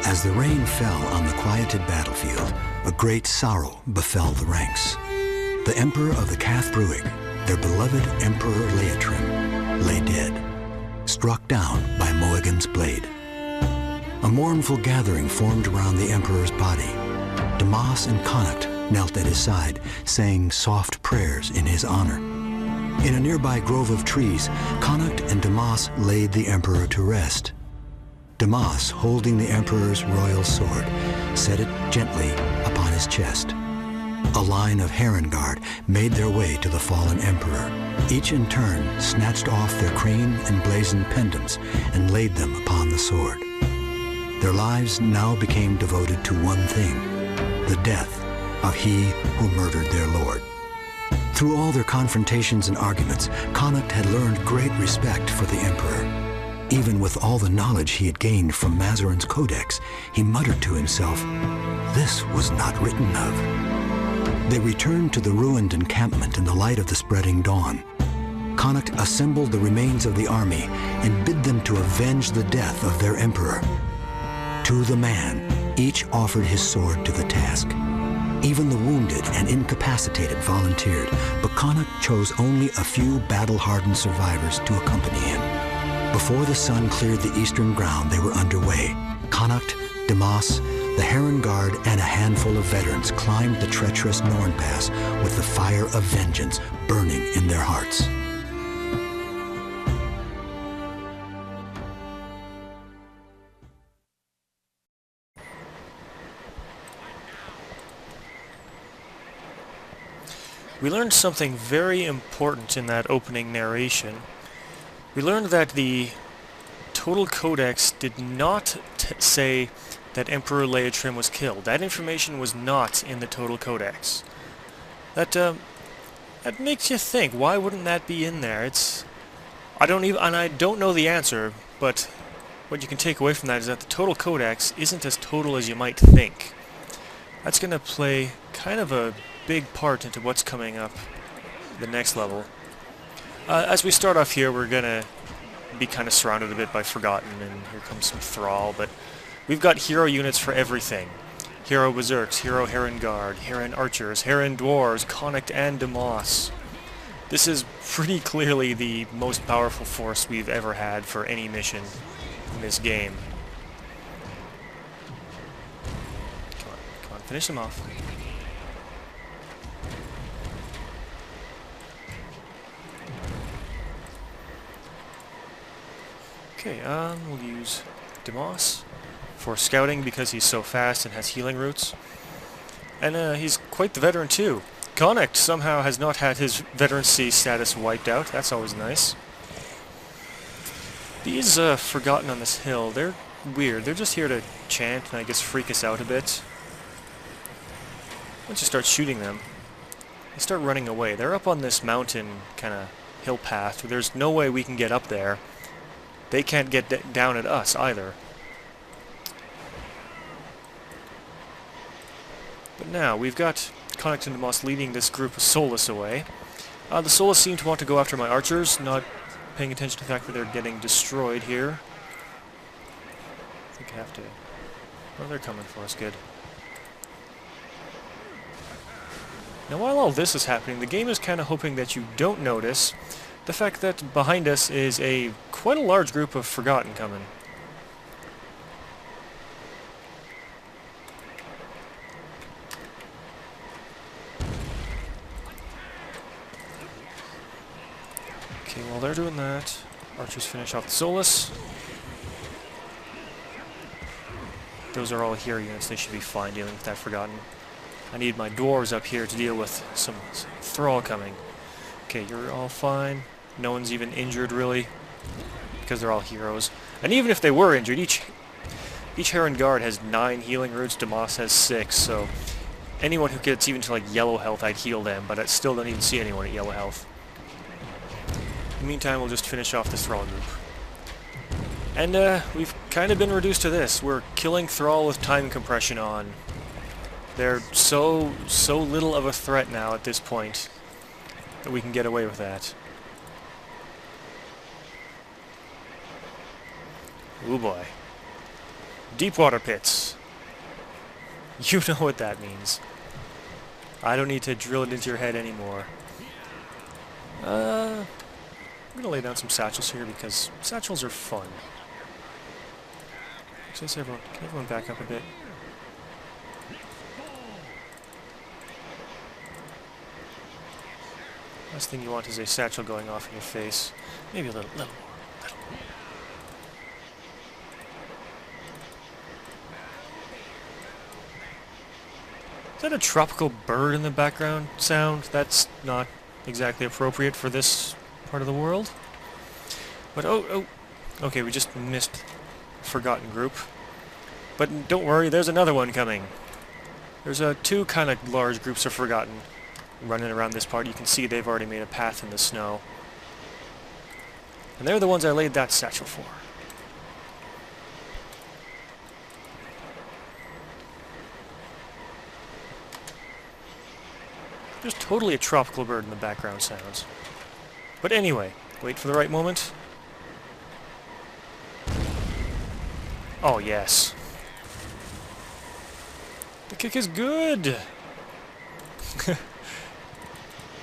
As the rain fell on the quieted battlefield, a great sorrow befell the ranks. The emperor of the Cathbruig, their beloved Emperor Leitrim, lay dead, struck down by Moagim's blade. A mournful gathering formed around the emperor's body. Damas and Connacht knelt at his side, saying soft prayers in his honor. In a nearby grove of trees, Connacht and Damas laid the emperor to rest. Damas, holding the emperor's royal sword, set it gently upon his chest. A line of Heron Guard made their way to the fallen emperor. Each in turn snatched off their crane and blazoned pendants and laid them upon the sword. Their lives now became devoted to one thing, the death of he who murdered their lord. Through all their confrontations and arguments, Connacht had learned great respect for the emperor. Even with all the knowledge he had gained from Mazarin's codex, he muttered to himself, "This was not written of." They returned to the ruined encampment in the light of the spreading dawn. Connacht assembled the remains of the army and bid them to avenge the death of their emperor. To the man, each offered his sword to the task. Even the wounded and incapacitated volunteered, but Connacht chose only a few battle-hardened survivors to accompany him. Before the sun cleared the eastern ground, they were underway. Connacht, Damas, the Heron Guard, and a handful of veterans climbed the treacherous Norn Pass with the fire of vengeance burning in their hearts. We learned something very important in that opening narration. We learned that the Total Codex did not say that Emperor Leitrim was killed. That information was not in the Total Codex. That makes you think, why wouldn't that be in there? I don't know the answer, but what you can take away from that is that the Total Codex isn't as total as you might think. That's going to play kind of a big part into what's coming up the next level. As we start off here, we're going to be kind of surrounded a bit by Forgotten, and here comes some Thrall, but we've got hero units for everything. Hero Berserks, Hero Heron Guard, Heron Archers, Heron Dwarves, Connacht and Damas. This is pretty clearly the most powerful force we've ever had for any mission in this game. Come on, finish them off. Okay, we'll use Damas for scouting because he's so fast and has healing roots. And he's quite the veteran too. Connacht somehow has not had his veterancy status wiped out. That's always nice. These Forgotten on this hill, they're weird. They're just here to chant and I guess freak us out a bit. Once you start shooting them, they start running away. They're up on this mountain kind of hill path. There's no way we can get up there. They can't get down at us either. But now, we've got Connacht and Damas leading this group of Solus away. The Solus seem to want to go after my archers, not paying attention to the fact that they're getting destroyed here. I think I have to... Oh, they're coming for us, good. Now while all this is happening, the game is kind of hoping that you don't notice the fact that behind us is quite a large group of Forgotten coming. Okay, while they're doing that, archers finish off the Solus. Those are all hero units, they should be fine dealing with that Forgotten. I need my dwarves up here to deal with some Thrall coming. Okay, you're all fine. No one's even injured, really, because they're all heroes. And even if they were injured, each Heron Guard has 9 healing roots, Damas has 6, so anyone who gets even to, like, yellow health, I'd heal them, but I still don't even see anyone at yellow health. In the meantime, we'll just finish off this Thrall group. And, we've kind of been reduced to this. We're killing Thrall with time compression on. They're so little of a threat now at this point that we can get away with that. Ooh boy. Deep water pits. You know what that means. I don't need to drill it into your head anymore. I'm gonna lay down some satchels here because satchels are fun. Can everyone back up a bit? Last thing you want is a satchel going off in your face. Maybe a little more. Is that a tropical bird in the background sound? That's not exactly appropriate for this part of the world. But oh, okay, we just missed Forgotten group. But don't worry, there's another one coming. There's two kind of large groups of Forgotten running around this part. You can see they've already made a path in the snow. And they're the ones I laid that satchel for. There's totally a tropical bird in the background sounds. But anyway, wait for the right moment. Oh yes. The kick is good!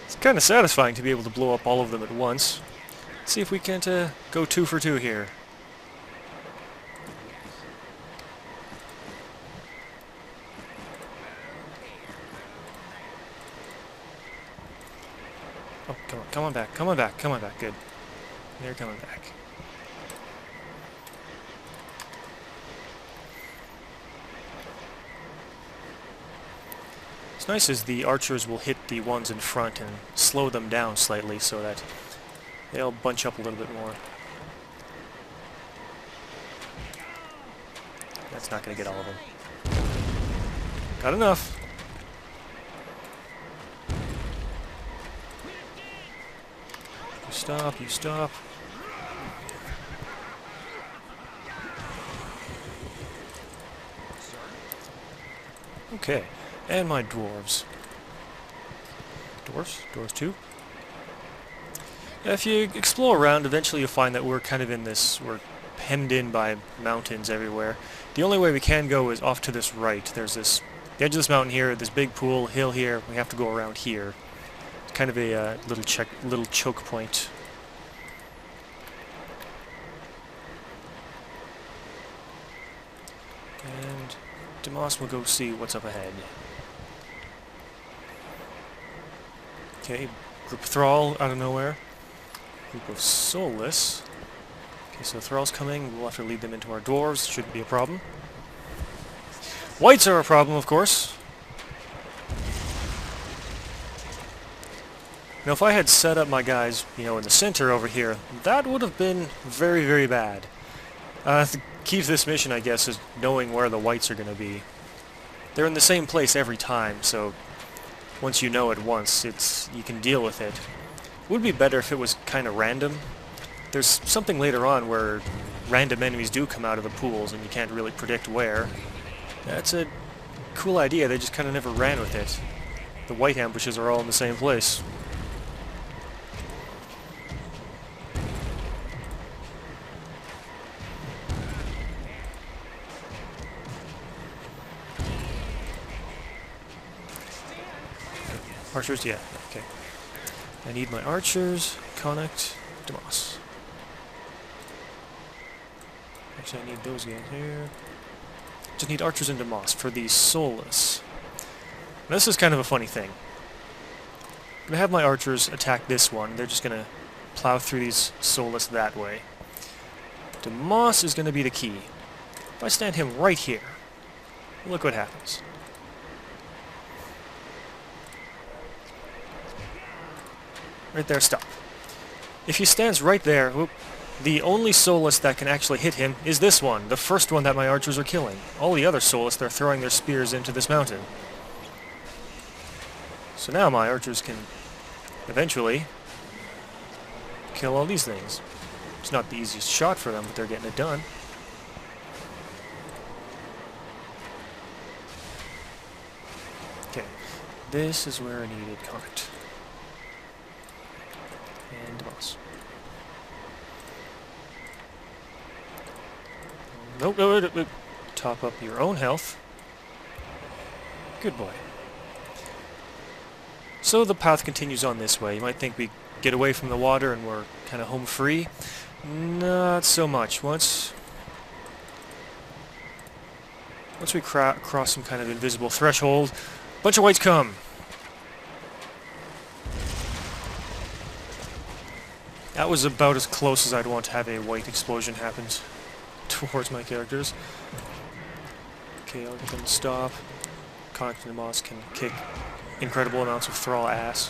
It's kind of satisfying to be able to blow up all of them at once. Let's see if we can't go 2 for 2 here. Oh, come on back, come on back, good. They're coming back. What's nice is the archers will hit the ones in front and slow them down slightly so that they'll bunch up a little bit more. That's not going to get all of them. Got enough. You stop, you stop. Okay. And my dwarves. Dwarves? Dwarves too? If you explore around, eventually you'll find that we're kind of in this, we're hemmed in by mountains everywhere. The only way we can go is off to this right. There's this, the edge of this mountain here, this big pool, hill here, we have to go around here. It's kind of a little choke point. And Demas will go see what's up ahead. Okay, group of Thrall out of nowhere. Group of Soulless. Okay, so Thrall's coming. We'll have to lead them into our dwarves. Shouldn't be a problem. Whites are a problem, of course. Now, if I had set up my guys, you know, in the center over here, that would have been very, very bad. The key to this mission, I guess, is knowing where the whites are going to be. They're in the same place every time, so once you know it once, you can deal with it. It would be better if it was kind of random. There's something later on where random enemies do come out of the pools and you can't really predict where. That's a cool idea, they just kind of never ran with it. The white ambushes are all in the same place. Archers, yeah, okay. I need my archers, Connacht, Demas. Actually, I need those guys here. Just need archers and Demas for the Soulless. Now, this is kind of a funny thing. I'm gonna have my archers attack this one. They're just gonna plow through these Soulless that way. Demas is gonna be the key. If I stand him right here, look what happens. Right there, stop. If he stands right there, whoop, the only Soulless that can actually hit him is this one, the first one that my archers are killing. All the other Soulless, they're throwing their spears into this mountain. So now my archers can eventually kill all these things. It's not the easiest shot for them, but they're getting it done. Okay, this is where I needed Connacht. And Demas. Nope, no, top up your own health. Good boy. So the path continues on this way. You might think we get away from the water and we're kind of home free. Not so much. Once we cross some kind of invisible threshold, a bunch of whites come. That was about as close as I'd want to have a white explosion happen towards my characters. Okay, I'll get them to stop. Connacht and Moss can kick incredible amounts of thrall ass.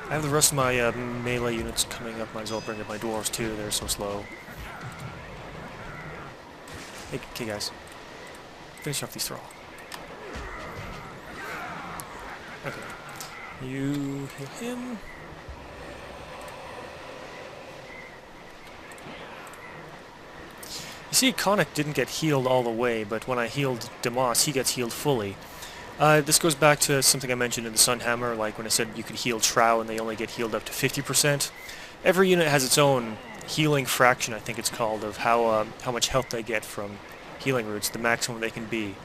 I have the rest of my melee units coming up. Might as well bring up my dwarves too. They're so slow. Hey, okay guys. Finish off these thrall. Okay. You heal him. You see, Connacht didn't get healed all the way, but when I healed Demas, he gets healed fully. This goes back to something I mentioned in the Sunhammer, like when I said you could heal Trow and they only get healed up to 50%. Every unit has its own healing fraction, I think it's called, of how much health they get from healing roots, the maximum they can be.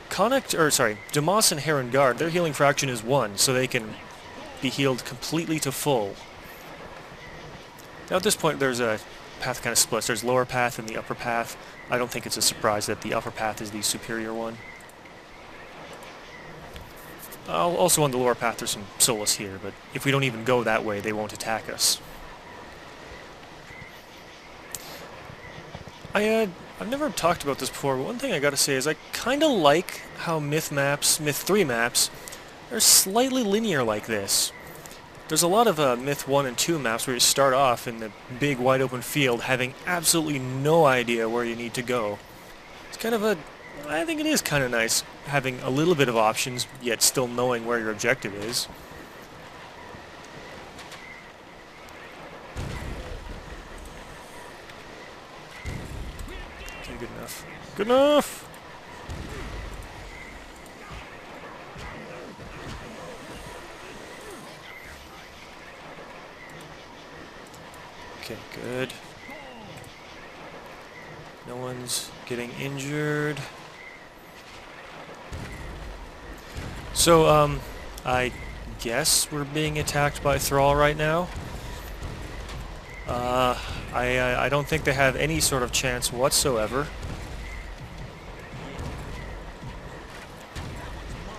Demas and Heron Guard, their healing fraction is 1, so they can be healed completely to full. Now at this point there's a path kind of splits. There's lower path and the upper path. I don't think it's a surprise that the upper path is the superior one. Also on the lower path there's some Solus here, but if we don't even go that way, they won't attack us. I've never talked about this before, but one thing I gotta say is I kinda like how Myth 3 maps, are slightly linear like this. There's a lot of Myth 1 and 2 maps where you start off in the big wide open field having absolutely no idea where you need to go. It's kind of I think it is kind of nice having a little bit of options, yet still knowing where your objective is. Okay, good enough. Good enough! Okay, good. No one's getting injured. So, I guess we're being attacked by Thrall right now. I don't think they have any sort of chance whatsoever.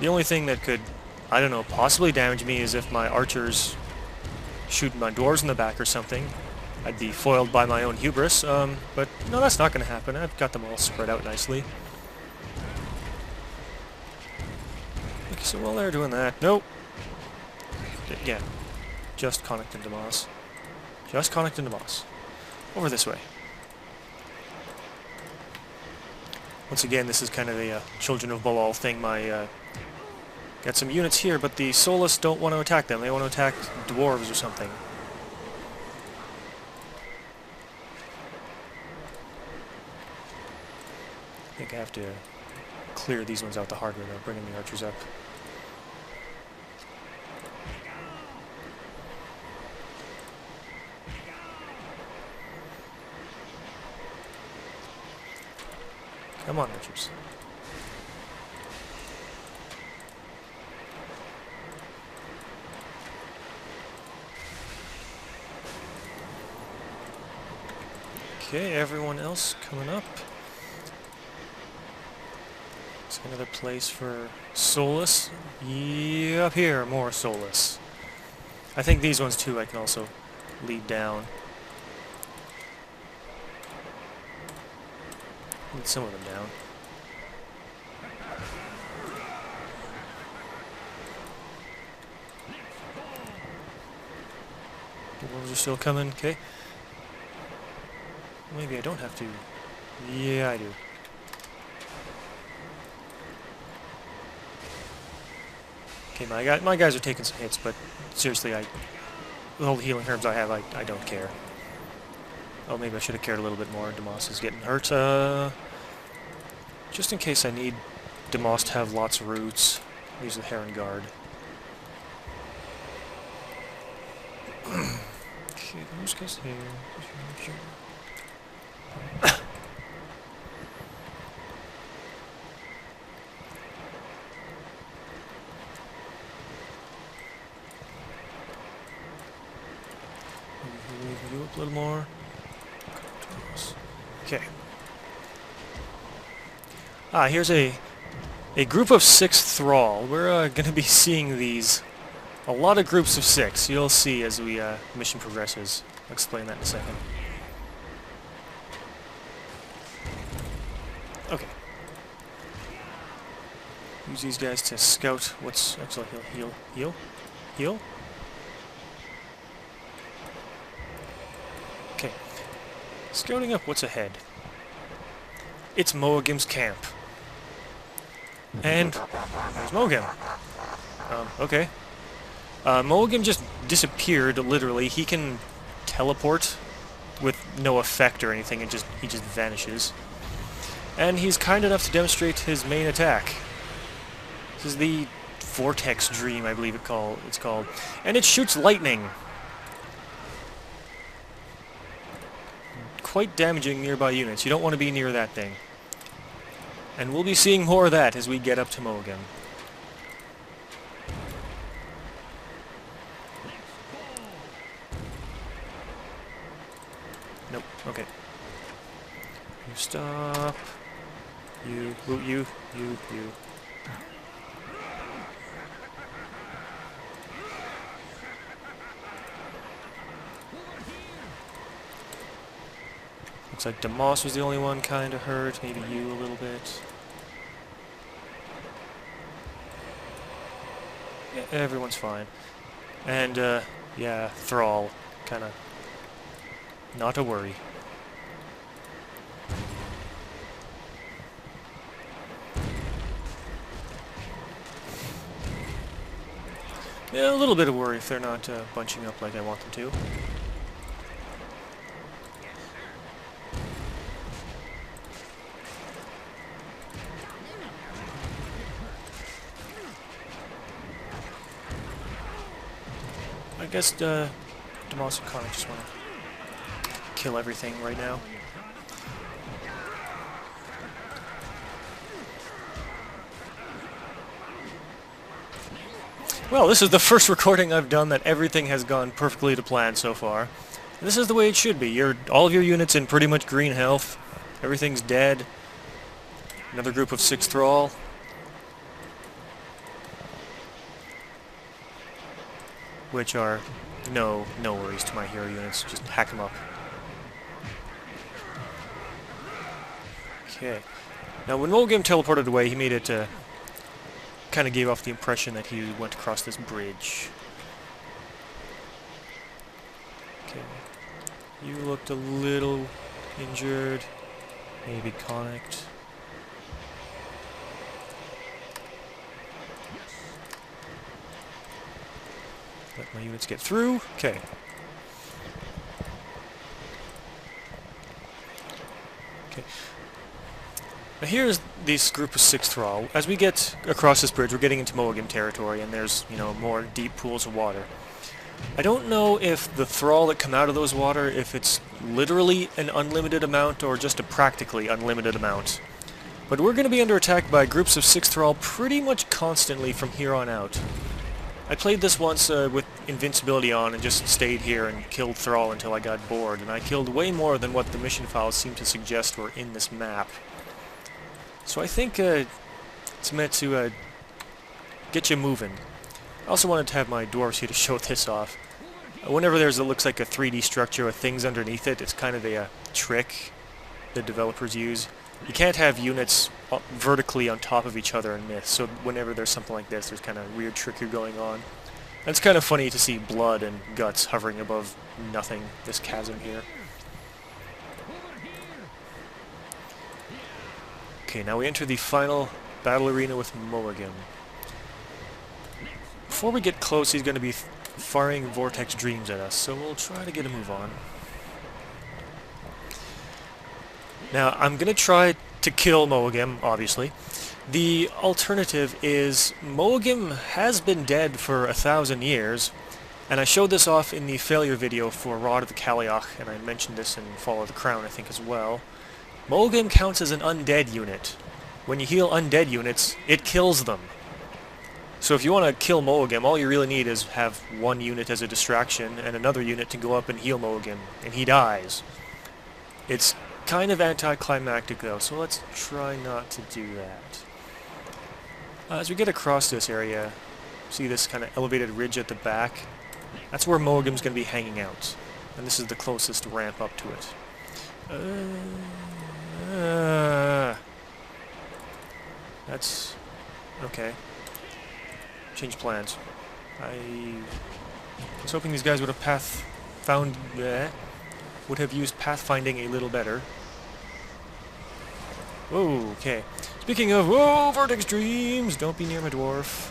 The only thing that could, I don't know, possibly damage me is if my archers shoot my dwarves in the back or something. I'd be foiled by my own hubris, but no, that's not going to happen. I've got them all spread out nicely. Okay, so while they're doing that, nope. Yeah, just Connacht and Demas. Just Connacht and Demas. Over this way. Once again, this is kind of a Children of Balal thing. Got some units here, but the Solus don't want to attack them. They want to attack dwarves or something. I think I have to clear these ones out the hard way without bringing the archers up. Come on, archers. Okay, everyone else coming up. It's another place for Solus. Yeah, up here, more Solus. I think these ones too I can also lead down. Lead some of them down. The wolves are still coming, okay. Maybe I don't have to. Yeah, I do. Okay, my guys are taking some hits, but seriously, the whole healing herbs I have, I don't care. Oh, maybe I should have cared a little bit more. Demas is getting hurt. Just in case I need Demas to have lots of roots, use the Heron Guard. Okay, those guys here. Move you up a little more. Okay. Ah, here's a group of 6 thrall. We're going to be seeing these. A lot of groups of 6. You'll see as we mission progresses. I'll explain that in a second. Okay. Use these guys to scout what's... Actually, heal. Okay. Scouting up what's ahead. It's Moagim's camp. And there's Moagim. Okay. Moagim just disappeared, literally. He can teleport with no effect or anything, he just vanishes. And he's kind enough to demonstrate his main attack. This is the Vortex Dream, I believe it's called. And it shoots lightning. Quite damaging nearby units. You don't want to be near that thing. And we'll be seeing more of that as we get up to Moagim. Nope, okay. You stop. You. Looks like Demoss was the only one kinda hurt, maybe you a little bit. Yeah, everyone's fine. And, yeah, Thrall, kinda not a worry. Yeah, a little bit of worry if they're not bunching up like I want them to. I guess Demoss and Connacht just want to kill everything right now. Well, this is the first recording I've done that everything has gone perfectly to plan so far. And this is the way it should be. All of your units in pretty much green health. Everything's dead. Another group of 6 Thrall. Which are no worries to my hero units. Just hack them up. Okay. Now, when Moagim teleported away, he made it kind of gave off the impression that he went across this bridge. Okay. You looked a little injured. Maybe Connacht. Let my units get through. Okay. Okay. Now here's this group of 6 Thrall. As we get across this bridge, we're getting into Moagim territory, and there's, you know, more deep pools of water. I don't know if the Thrall that come out of those water, if it's literally an unlimited amount or just a practically unlimited amount. But we're going to be under attack by groups of 6 Thrall pretty much constantly from here on out. I played this once with invincibility on and just stayed here and killed Thrall until I got bored, and I killed way more than what the mission files seem to suggest were in this map. So I think it's meant to get you moving. I also wanted to have my dwarves here to show this off. Whenever there's what looks like a 3D structure with things underneath it, it's kind of a trick the developers use. You can't have units vertically on top of each other in Myth, so whenever there's something like this, there's kind of weird trickery going on. And it's kind of funny to see blood and guts hovering above nothing, this chasm here. Okay, now we enter the final battle arena with Moagim. Before we get close, he's going to be firing Vortex Dreams at us, so we'll try to get a move on. Now, I'm going to try to kill Moagim, obviously. The alternative is Moagim has been dead for 1,000 years, And I showed this off in the failure video for Rod of the Kaliach, and I mentioned this in Fall of the Crown, I think, as well. Moagim counts as an undead unit. When you heal undead units, it kills them. So if you want to kill Moagim, all you really need is have one unit as a distraction and another unit to go up and heal Moagim, and he dies. It's kind of anticlimactic though, so let's try not to do that. As we get across this area, see this kind of elevated ridge at the back? That's where Moagim's going to be hanging out. And this is the closest ramp up to it. That's... okay. Change plans. I was hoping these guys would have would have used pathfinding a little better. Whoa, okay. Speaking of, whoa, vortex dreams! Don't be near my dwarf.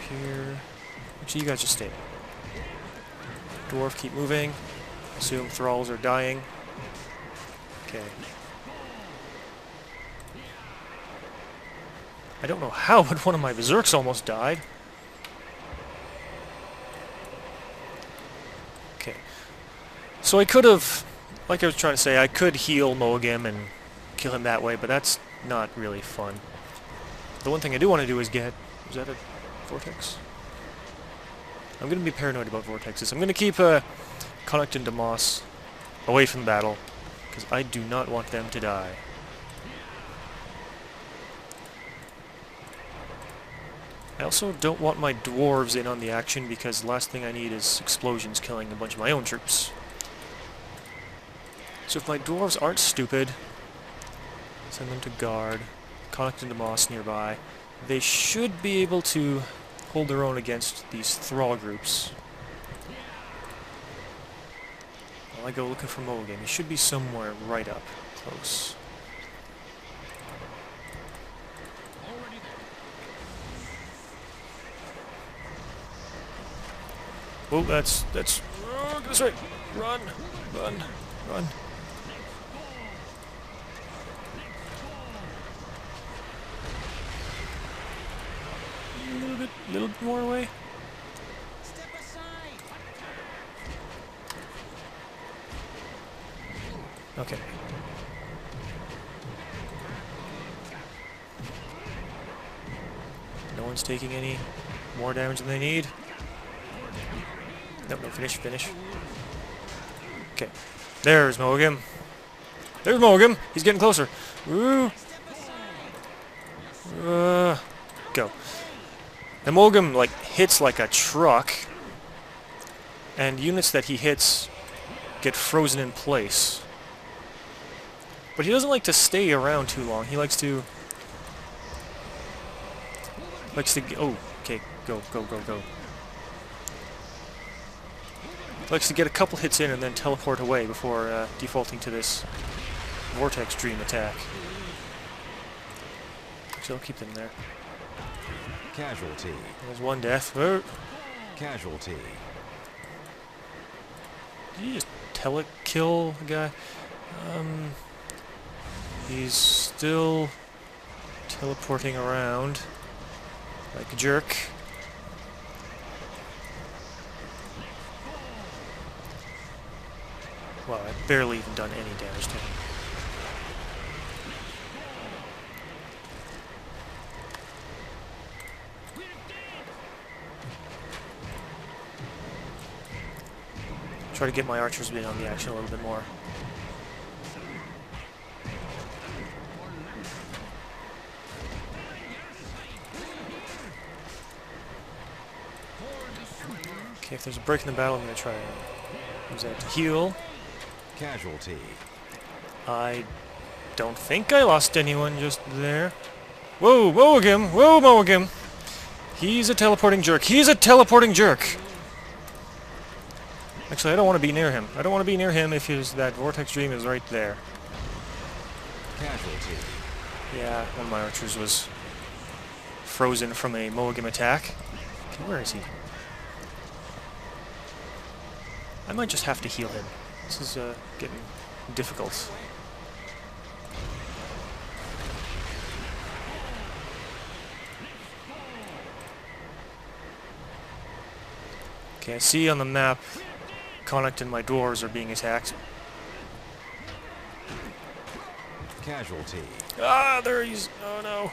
Here. Actually, you guys just stay. Dwarf, keep moving. Assume thralls are dying. Okay. I don't know how, but one of my berserks almost died. Okay. So I could have, like I was trying to say, I could heal Moagim and kill him that way, but that's not really fun. The one thing I do want to do is get... is that a vortex? I'm going to be paranoid about vortexes. I'm going to keep Connacht and Tome away from the battle, because I do not want them to die. I also don't want my dwarves in on the action, because the last thing I need is explosions killing a bunch of my own troops. So if my dwarves aren't stupid, send them to guard, Connacht and Tome nearby. They should be able to hold their own against these thrall groups. While I go looking for Moagim, he should be somewhere right up close. Oh, that's, oh, this way! Run! Run! Run! A little bit more away. Step aside. Okay. No one's taking any more damage than they need. Nope, no, finish. Okay. There's Moagim. There's Moagim! He's getting closer. Woo! Go. The Moagim, like, hits like a truck, and units that he hits get frozen in place. But he doesn't like to stay around too long. He likes to... oh, okay, go. Likes to get a couple hits in and then teleport away before defaulting to this vortex dream attack. So I'll keep them there. Casualty. There's one death. Oh. Casualty. Did you just telekill the guy? He's still teleporting around like a jerk. Wow, I've barely even done any damage to him. Try to get my archers in on the action a little bit more. Okay, if there's a break in the battle, I'm going to try to use that to heal. Casualty. I don't think I lost anyone just there. Whoa, Moagim! Whoa, Moagim! He's a teleporting jerk. He's a teleporting jerk! Actually, I don't want to be near him. I don't want to be near him if that vortex dream is right there. Casualty. Yeah, one of my archers was frozen from a Moagim attack. Okay, where is he? I might just have to heal him. This is getting difficult. Okay, I see on the map Connacht and my dwarves are being attacked. Casualty. Ah, there he's... Oh no.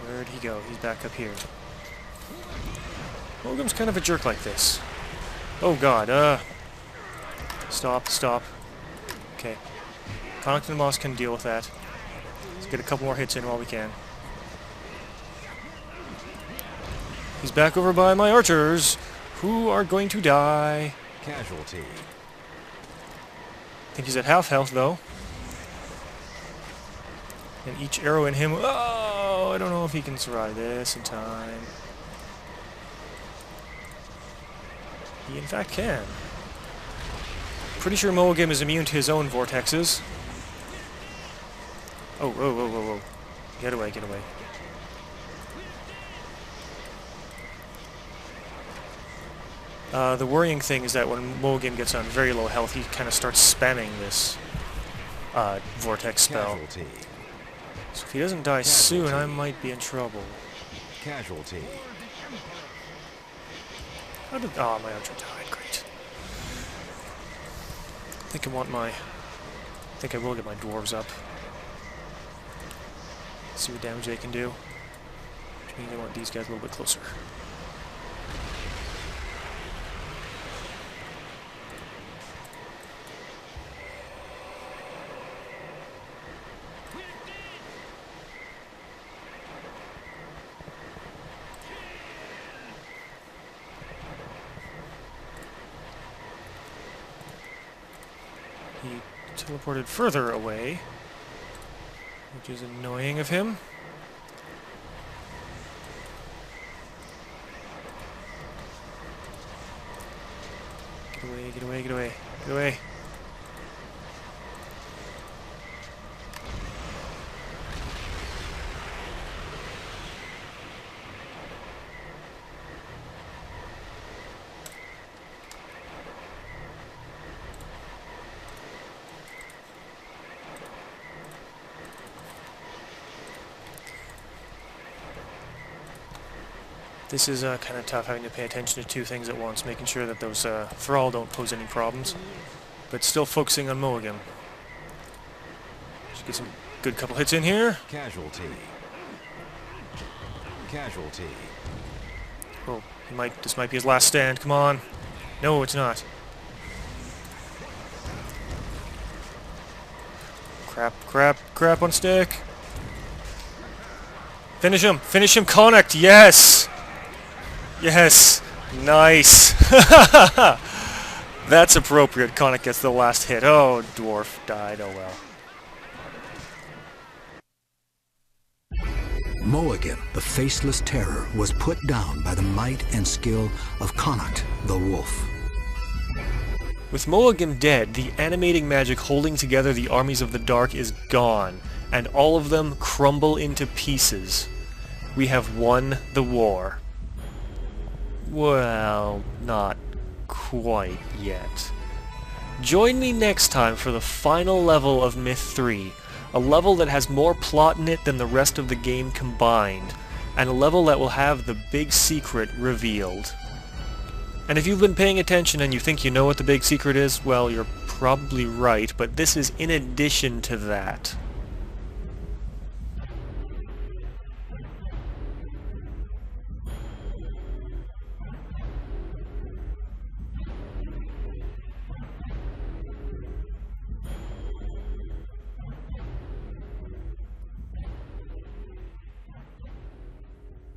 Where'd he go? He's back up here. Moagim's kind of a jerk like this. Oh god, Stop, stop. Okay. Connacht and Moss can deal with that. Let's get a couple more hits in while we can. He's back over by my archers, who are going to die. Casualty. I think he's at half health, though. And each arrow in him... Oh, I don't know if he can survive this in time. He, in fact, can. Pretty sure Moagim is immune to his own vortexes. Oh, whoa, whoa, whoa, whoa. Get away, get away. The worrying thing is that when Moagim gets on very low health, he kind of starts spamming this vortex spell. Casualty. So if he doesn't die soon, I might be in trouble. Casualty. How did... Oh, my archer died. Great. I think I will get my dwarves up. See what damage they can do. Which means I want these guys a little bit closer. He teleported further away, which is annoying of him. Get away, get away, get away, get away. This is kind of tough, having to pay attention to two things at once, making sure that those Thrall don't pose any problems, but still focusing on Moagim. Just get some good couple hits in here. Casualty. Casualty. Oh, this might be his last stand. Come on. No, it's not. Crap, crap, crap on stick. Finish him! Finish him, Connacht! Yes! Yes! Nice! That's appropriate. Connacht gets the last hit. Oh, dwarf died. Oh well. Moagim, the faceless terror, was put down by the might and skill of Connacht, the wolf. With Moagim dead, the animating magic holding together the armies of the dark is gone, and all of them crumble into pieces. We have won the war. Well, not quite yet. Join me next time for the final level of Myth 3, a level that has more plot in it than the rest of the game combined, and a level that will have the big secret revealed. And if you've been paying attention and you think you know what the big secret is, well, you're probably right, but this is in addition to that.